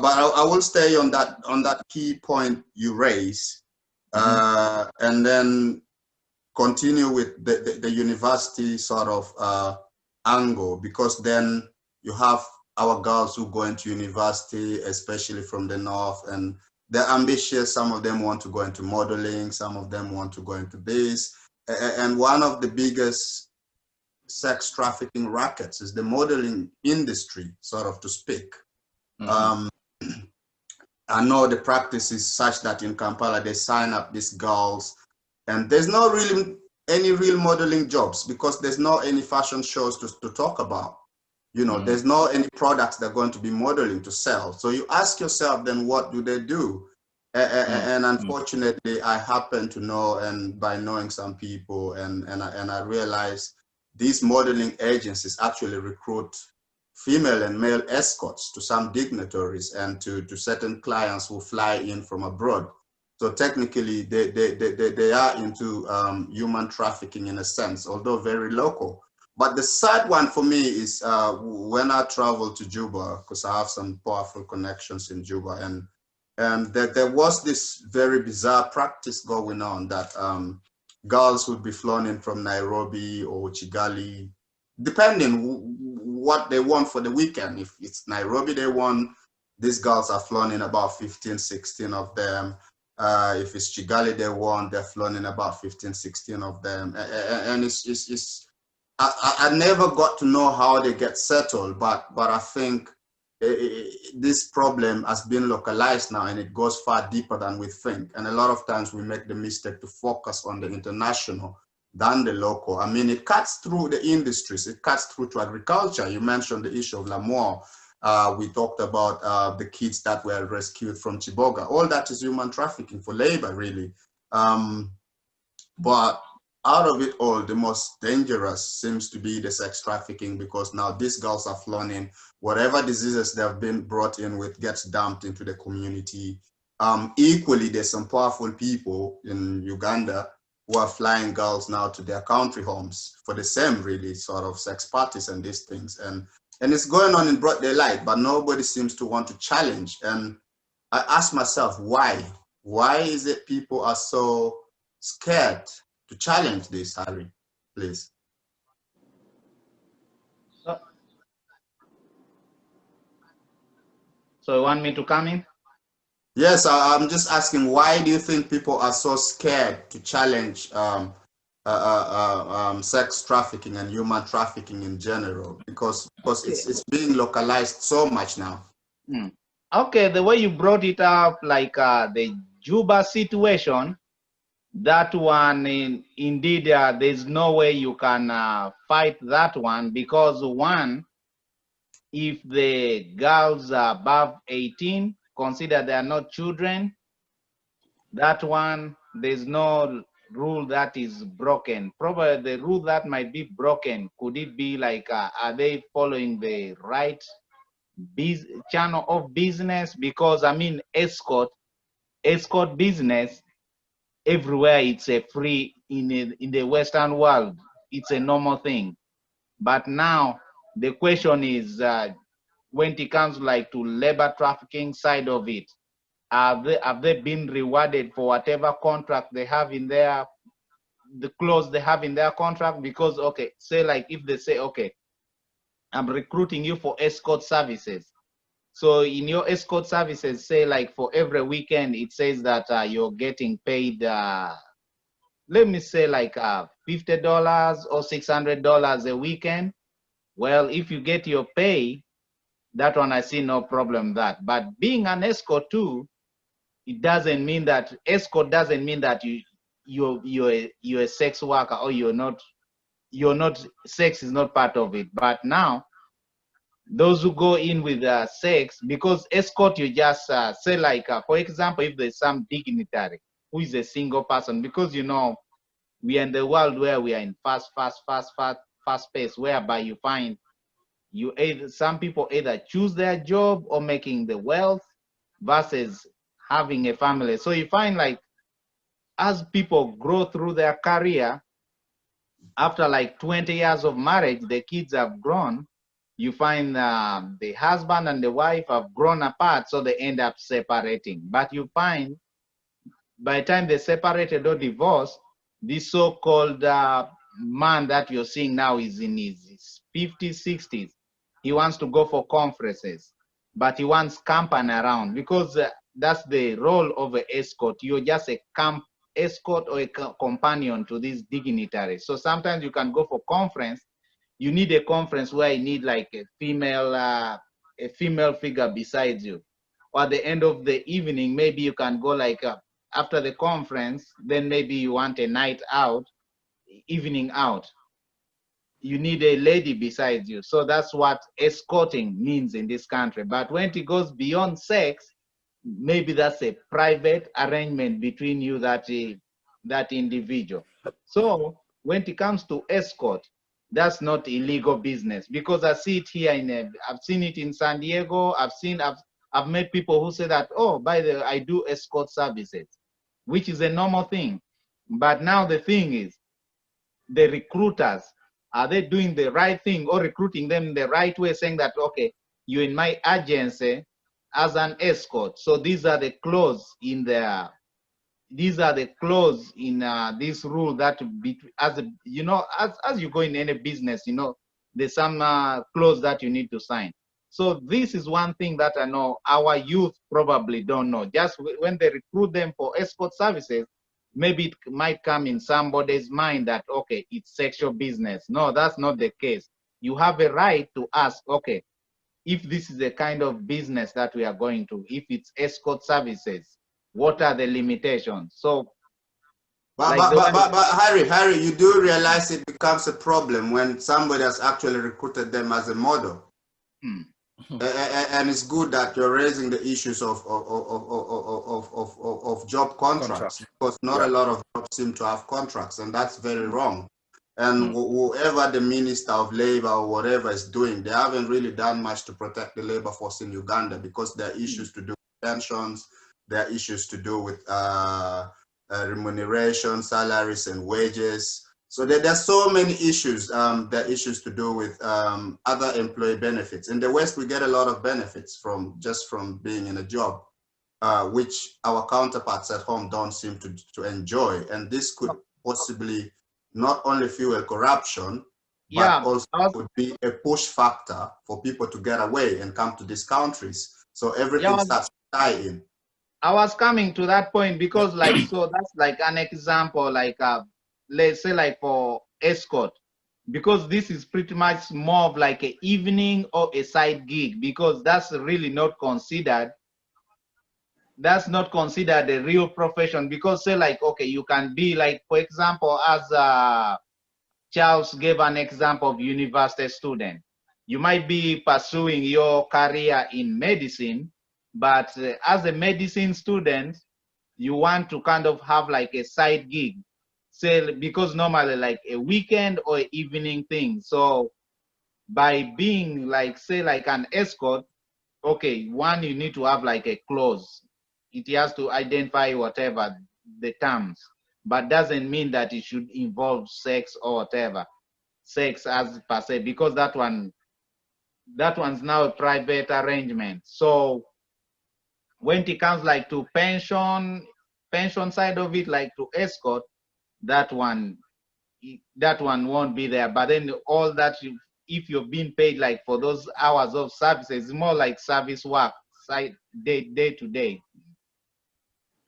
but I will stay on that key point you raise, and then continue with the university sort of angle, because then you have our girls who go into university, especially from the north, and they're ambitious. Some of them want to go into modeling, some of them want to go into this. And one of the biggest sex trafficking rackets is the modeling industry, sort of to speak. I know the practice is such that in Kampala, they sign up these girls and there's not really any real modeling jobs because there's not any fashion shows to talk about. You know, there's not any products they're going to be modeling to sell. So you ask yourself, then what do they do? And unfortunately, I happen to know, and by knowing some people, and I realized these modeling agencies actually recruit female and male escorts to some dignitaries and to certain clients who fly in from abroad. So technically, they are into human trafficking in a sense, although very local. But the sad one for me is when I travel to Juba, because I have some powerful connections in Juba, and there was this very bizarre practice going on that girls would be flown in from Nairobi or Kigali, depending what they want for the weekend. If it's Nairobi they want, these girls are flown in about 15, 16 of them. If it's Kigali they want, they're flown in about 15, 16 of them. And I never got to know how they get settled, but I think this problem has been localized now and it goes far deeper than we think. And a lot of times we make the mistake to focus on the international than the local. I mean, it cuts through the industries, it cuts through to agriculture. You mentioned the issue of Lamour. We talked about the kids that were rescued from Chiboga. All that is human trafficking for labor, really. But out of it all, the most dangerous seems to be the sex trafficking, because now these girls are flown in. Whatever diseases they've been brought in with gets dumped into the community. Equally, there's some powerful people in Uganda who are flying girls now to their country homes for the same really sort of sex parties and these things. And it's going on in broad daylight, but nobody seems to want to challenge. And I ask myself, why? Why is it people are so scared to challenge this, Harry, please? So you want me to come in? Yes, I'm just asking, why do you think people are so scared to challenge sex trafficking and human trafficking in general? Because it's being localized so much now. Okay, the way you brought it up, like the Juba situation, that one, indeed, there's no way you can fight that one, because one, if the girls are above 18, consider they are not children, that one, there's no rule that is broken. Probably the rule that might be broken, could it be like, are they following the right channel of business? Because I mean, escort business everywhere, it's a free in the Western world, it's a normal thing. But now the question is, when it comes like to labor trafficking side of it, have they been rewarded for whatever contract they have in their, the clause they have in their contract? Because okay, say like if they say, okay, I'm recruiting you for escort services. So in your escort services, say like for every weekend, it says that you're getting paid, let me say like $50 or $600 a weekend. Well, if you get your pay, that one I see no problem with that. But being an escort too, it doesn't mean that escort doesn't mean that you're a sex worker, or you're not sex is not part of it. But now those who go in with sex, because escort, you just say like, for example, if there's some dignitary who is a single person, because you know we are in the world where we are in fast pace, whereby you find some people either choose their job or making the wealth versus having a family. So you find like as people grow through their career, after like 20 years of marriage, the kids have grown. you find the husband and the wife have grown apart, so they end up separating. But you find by the time they separated or divorced, this so-called man that you're seeing now is in his 50s, 60s. He wants to go for conferences, but he wants company around, because that's the role of an escort. You're just a escort or a companion to these dignitaries. So sometimes you can go for conference. You need a conference where you need like a female figure besides you. Or at the end of the evening, maybe you can go like after the conference, then maybe you want a night out, evening out. You need a lady besides you. So that's what escorting means in this country. But when it goes beyond sex, maybe that's a private arrangement between you, that individual. So when it comes to escort, that's not illegal business, because I see it here I've seen it in San Diego. I've met people who say that, oh, by the way, I do escort services, which is a normal thing. But now the thing is, the recruiters, are they doing the right thing or recruiting them the right way, saying that, okay, you're in my agency as an escort. So these are the clause in the this rule that as you go in any business, there's some clause that you need to sign. So this is one thing that I know our youth probably don't know. Just when they recruit them for escort services, maybe it might come in somebody's mind that, okay, it's sexual business. No, that's not the case. You have a right to ask, okay, if this is the kind of business that we are going to, if it's escort services, what are the limitations? So, but Harry, you do realize it becomes a problem when somebody has actually recruited them as a model. And it's good that you're raising the issues of job contracts, because not a lot of jobs seem to have contracts, and that's very wrong. And whoever the Minister of Labor or whatever is doing, they haven't really done much to protect the labor force in Uganda, because there are issues to do with pensions, there are issues to do with remuneration, salaries, and wages. So there's so many issues. There are issues to do with other employee benefits. In the West, we get a lot of benefits from being in a job, which our counterparts at home don't seem to enjoy. And this could possibly not only fuel corruption, but also could be a push factor for people to get away and come to these countries. So everything starts to tie in. I was coming to that point because, so that's like an example, let's say like for escort, because this is pretty much more of like an evening or a side gig, because that's really not considered. That's not considered a real profession, because say like, okay, you can be like, for example, as Charles gave an example of university student. You might be pursuing your career in medicine, but as a medicine student, you want to kind of have like a side gig, say, because normally like a weekend or evening thing. So by being like, say like an escort, okay, one, you need to have like a clause. It has to identify whatever the terms, but doesn't mean that it should involve sex or whatever, sex as per se, because that one's now a private arrangement. So when it comes like to pension side of it, like to escort, that one won't be there. But then all that, if you're being paid like for those hours of services, it's more like service work, side day to day.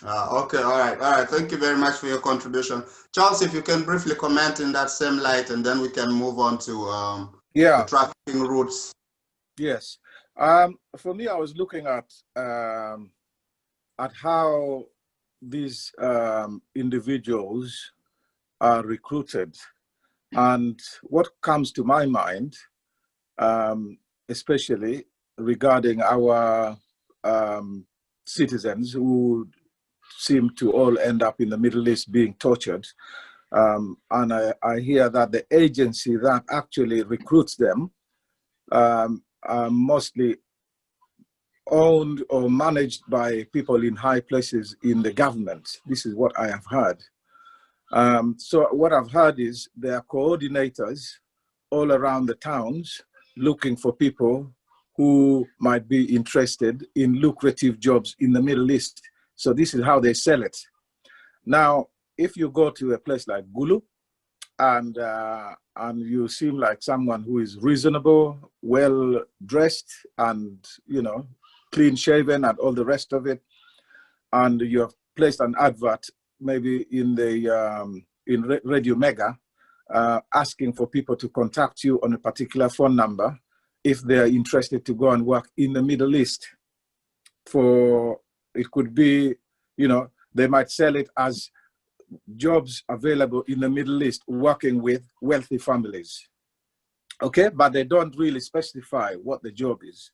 Okay, all right. Thank you very much for your contribution. Charles, if you can briefly comment in that same light, and then we can move on to the trafficking routes. Yes. For me, I was looking at how these individuals are recruited, and what comes to my mind, especially regarding our citizens who seem to all end up in the Middle East being tortured. And I hear that the agency that actually recruits them are mostly owned or managed by people in high places in the government. This is what I have heard. So what I've heard is there are coordinators all around the towns looking for people who might be interested in lucrative jobs in the Middle East. So this is how they sell it. Now, if you go to a place like Gulu and you seem like someone who is reasonable, well dressed, and clean shaven and all the rest of it, and you have placed an advert maybe in the Radio Mega, asking for people to contact you on a particular phone number if they're interested to go and work in the Middle East. It could be, they might sell it as jobs available in the Middle East working with wealthy families. Okay, but they don't really specify what the job is.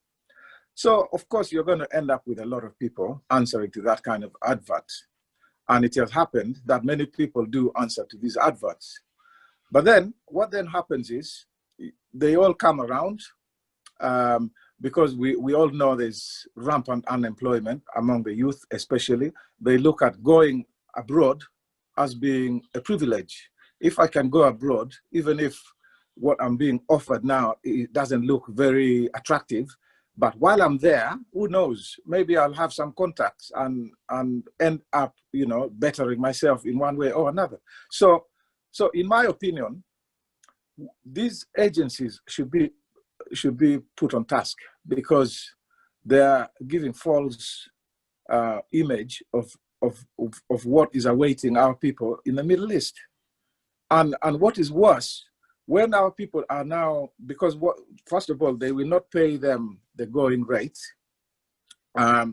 So of course you're going to end up with a lot of people answering to that kind of advert. And it has happened that many people do answer to these adverts. But then what then happens is they all come around, because we all know there's rampant unemployment among the youth, especially. They look at going abroad as being a privilege. If I can go abroad, even if what I'm being offered now, it doesn't look very attractive, but while I'm there, who knows, maybe I'll have some contacts and end up, bettering myself in one way or another. So in my opinion, these agencies should be put on task, because they are giving false image of what is awaiting our people in the Middle East. And what is worse, when our people are now, because first of all, they will not pay them the going rate,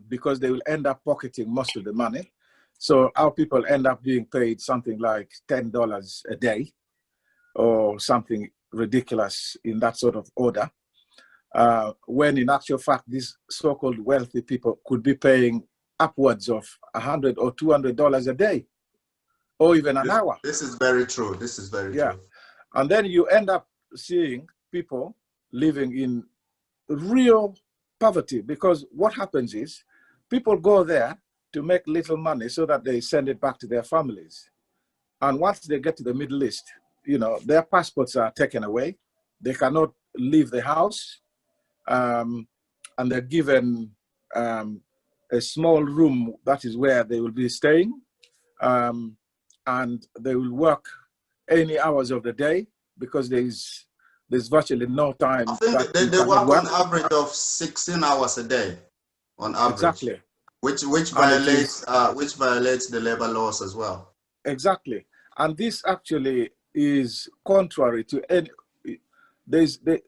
because they will end up pocketing most of the money. So our people end up being paid something like $10 a day or something ridiculous in that sort of order. When in actual fact, these so-called wealthy people could be paying upwards of $100 or $200 a day, or even an hour. This is very true. This is very true. And then you end up seeing people living in real poverty, because what happens is people go there to make little money so that they send it back to their families. And once they get to the Middle East, their passports are taken away. They cannot leave the house. And they're given a small room that is where they will be staying. And they will work any hours of the day, because there's virtually no time. I think they work on average of 16 hours a day, on average. Exactly. Which violates the labor laws as well. Exactly. And this actually is contrary to any.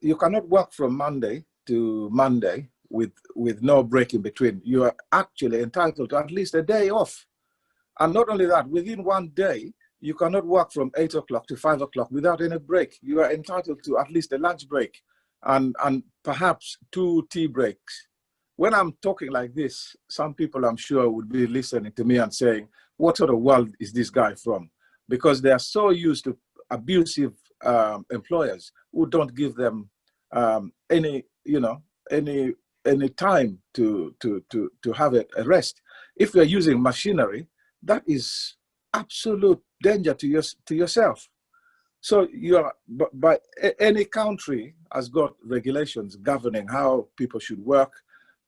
You cannot work from Monday to Monday with no break in between. You are actually entitled to at least a day off. And not only that, within one day, you cannot work from 8 o'clock to 5 o'clock without any break. You are entitled to at least a lunch break and perhaps 2 tea breaks. When I'm talking like this, some people I'm sure would be listening to me and saying, what sort of world is this guy from? Because they are so used to abusive employers who don't give them any time to have a rest. If you're using machinery, that is absolute danger to yourself. So but any country has got regulations governing how people should work,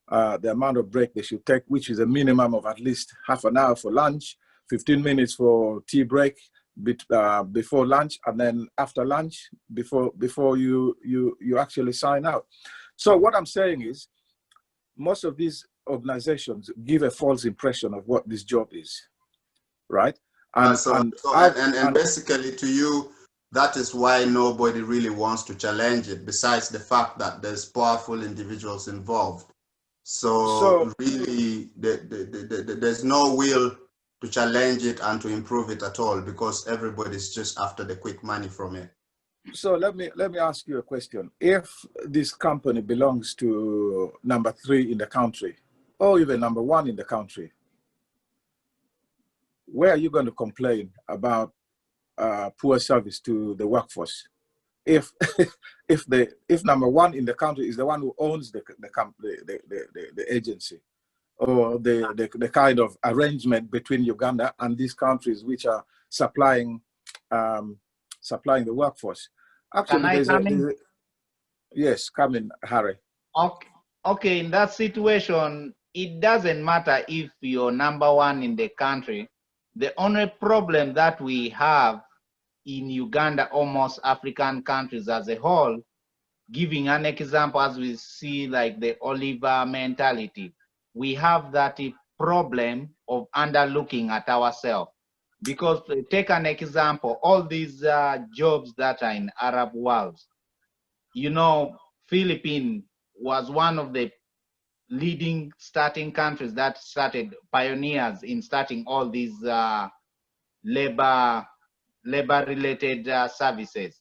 the amount of break they should take, which is a minimum of at least half an hour for lunch, 15 minutes for tea break before lunch, and then after lunch before you actually sign out. So what I'm saying is, most of these organizations give a false impression of what this job is, right? And basically, to you, that is why nobody really wants to challenge it, besides the fact that there's powerful individuals involved. So really, there's no will to challenge it and to improve it at all, because everybody's just after the quick money from it. So let me ask you a question. If this company belongs to number 3 in the country, or even number 1 in the country, where are you going to complain about poor service to the workforce? If number 1 in the country is the one who owns the agency, or the kind of arrangement between Uganda and these countries which are supplying the workforce. Actually, Yes, come in, Harry. Okay, okay, in that situation, it doesn't matter if you're number one in the country. The only problem that we have in Uganda, almost African countries as a whole, giving an example as we see like the Oliver mentality, we have that problem of underlooking at ourselves. Because take an example, all these jobs that are in Arab world, you know, Philippines was one of the leading starting countries that started pioneers in starting all these labor related services.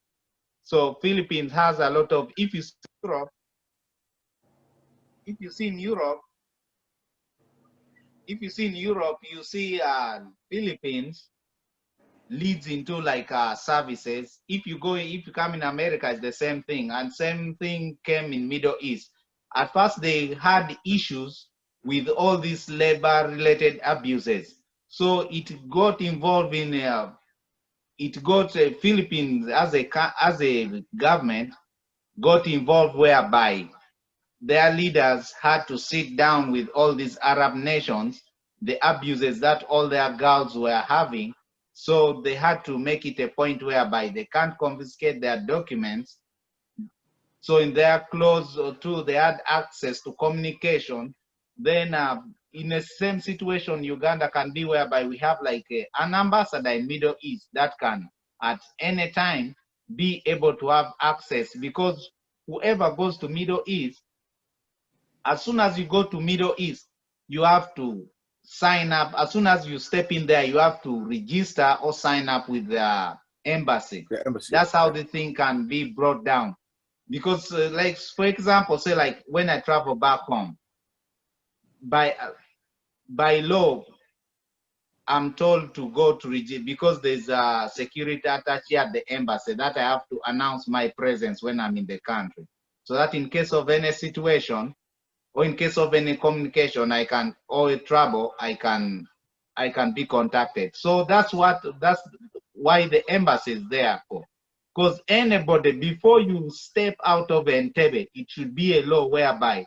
So Philippines has a lot of, if you see Europe, if you see in Europe, if you see in Europe, you see Philippines leads into like services. If you come in America, it's the same thing, and same thing came in Middle East. At first, they had issues with all these labor-related abuses, so it got involved in. It got Philippines as a government got involved, whereby their leaders had to sit down with all these Arab nations, the abuses that all their girls were having. So they had to make it a point whereby they can't confiscate their documents. So in their close or two, they had access to communication. Then in the same situation, Uganda can be whereby we have like an ambassador in Middle East that can at any time be able to have access, because whoever goes to Middle East, as soon as you go to Middle East, you have to sign up. As soon as you step in there, you have to register or sign up with the embassy. The embassy. That's how the thing can be brought down. Because, like, for example, say like when I travel back home, by law, I'm told to go to register because there's a security attaché at the embassy that I have to announce my presence when I'm in the country, so that in case of any situation, or in case of any communication, I can, or trouble, I can be contacted. So that's why the embassy is there for. Because anybody, before you step out of Entebbe, it should be a law whereby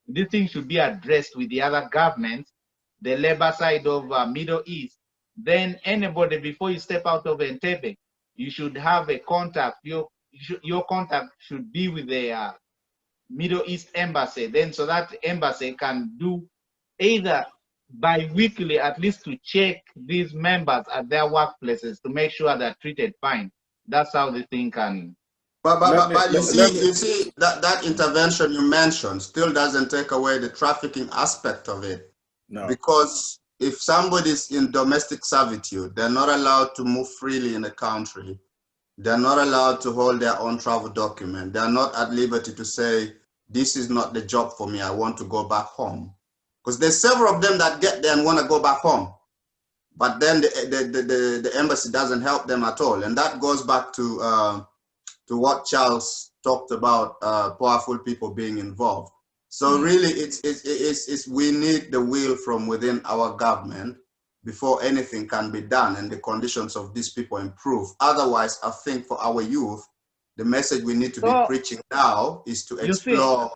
this thing should be addressed with the other governments, the labor side of Middle East. Then anybody, before you step out of Entebbe, you should have a contact. Your contact should be with the Middle East embassy, then so that embassy can do either bi-weekly, at least to check these members at their workplaces to make sure they're treated fine. That's how the thing can. But you see that intervention you mentioned still doesn't take away the trafficking aspect of it. No. Because if somebody's in domestic servitude, they're not allowed to move freely in the country. They're not allowed to hold their own travel document. They're not at liberty to say, this is not the job for me, I want to go back home. Because there's several of them that get there and want to go back home. But then the embassy doesn't help them at all. And that goes back to what Charles talked about, powerful people being involved. So really, it's we need the will from within our government before anything can be done and the conditions of these people improve. Otherwise, I think for our youth, the message we need to be preaching now is to explore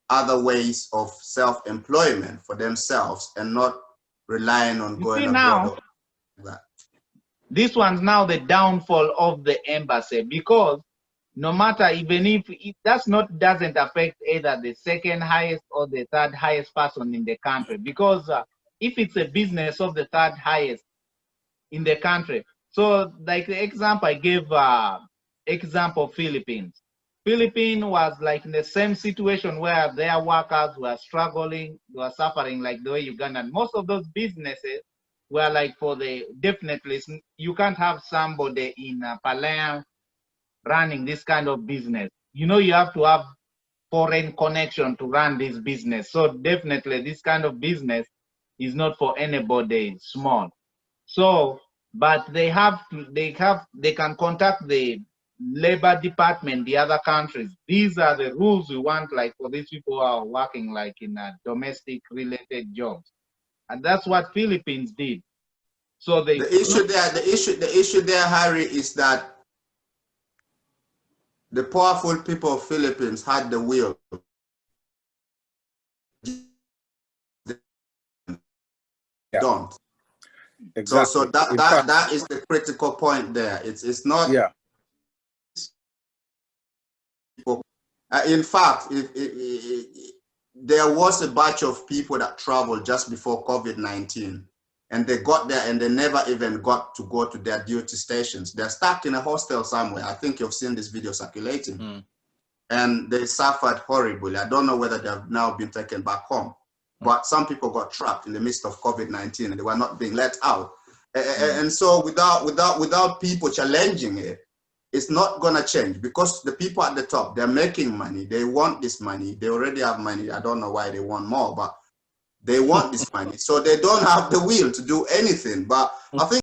other ways of self-employment for themselves and not relying on going abroad. That. This one's now the downfall of the embassy, because no matter, even if it doesn't affect either the second highest or the third highest person in the country, because if it's a business of the third highest in the country, so like the example I gave, example Philippines. Philippines was like in the same situation where their workers were struggling, were suffering like the way Uganda. And most of those businesses were like for the, definitely, you can't have somebody in Palermo running this kind of business. You know, you have to have foreign connection to run this business. So definitely this kind of business is not for anybody small. So, but they can contact the labor department, the other countries. These are the rules we want, like for these people who are working like in domestic related jobs. And that's what Philippines did. So the issue there, Harry, is that the powerful people of Philippines had the will. Yeah. Don't. Exactly. So that is the critical point there. It's not. Yeah. In fact, there was a batch of people that traveled just before COVID-19, and they got there and they never even got to go to their duty stations. They're stuck in a hostel somewhere. I think you've seen this video circulating. And they suffered horribly. I don't know whether they have now been taken back home, but some people got trapped in the midst of COVID-19 and they were not being let out. And so without people challenging it, it's not gonna change, because the people at the top, they're making money. They want this money. They already have money. I don't know why they want more, but they want this money. So they don't have the will to do anything. But I think